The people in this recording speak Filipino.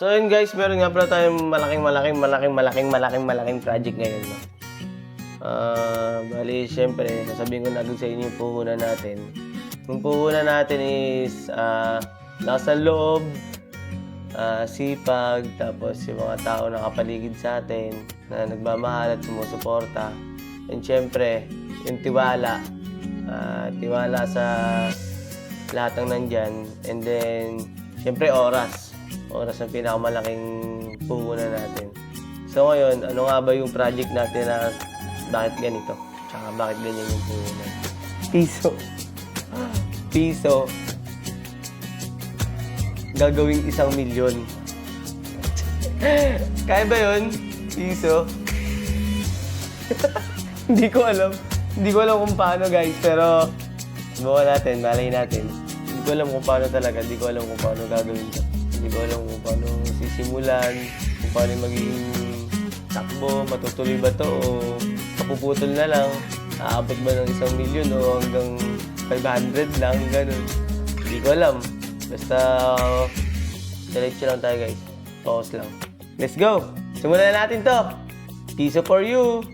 So yun guys, meron nga pala tayong malaking project ngayon. No? Bali, syempre, sasabihin ko na agad sa inyo yung puhunan natin. Yung puhunan natin is lakas ng loob, sipag, tapos yung mga tao na kapaligid sa atin na nagmamahal at sumusuporta. And syempre, yung tiwala. Tiwala sa lahat ng nandyan. And then, syempre, oras. Oras ang pinakamalaking puhunan natin. So ngayon, ano nga ba yung project natin na bakit ganito? Tsaka bakit ganyan yung puhunan? Piso. Gagawing 1,000,000. Kaya ba yun? Piso? Hindi ko alam. Hindi ko alam kung paano guys, pero subukan natin, malay natin. Hindi ko alam kung paano talaga, hindi ko alam kung paano gagawin ito. Hindi ko alam kung paano sisimulan, kung paano magiging takbo, matutuloy ba ito o kapuputol na lang. Aabot ba ng 1,000,000 o hanggang 500 lang, ganun. Hindi ko alam. Basta, diretso lang tayo guys. Focus lang. Let's go! Simulan na natin to! Piso for you!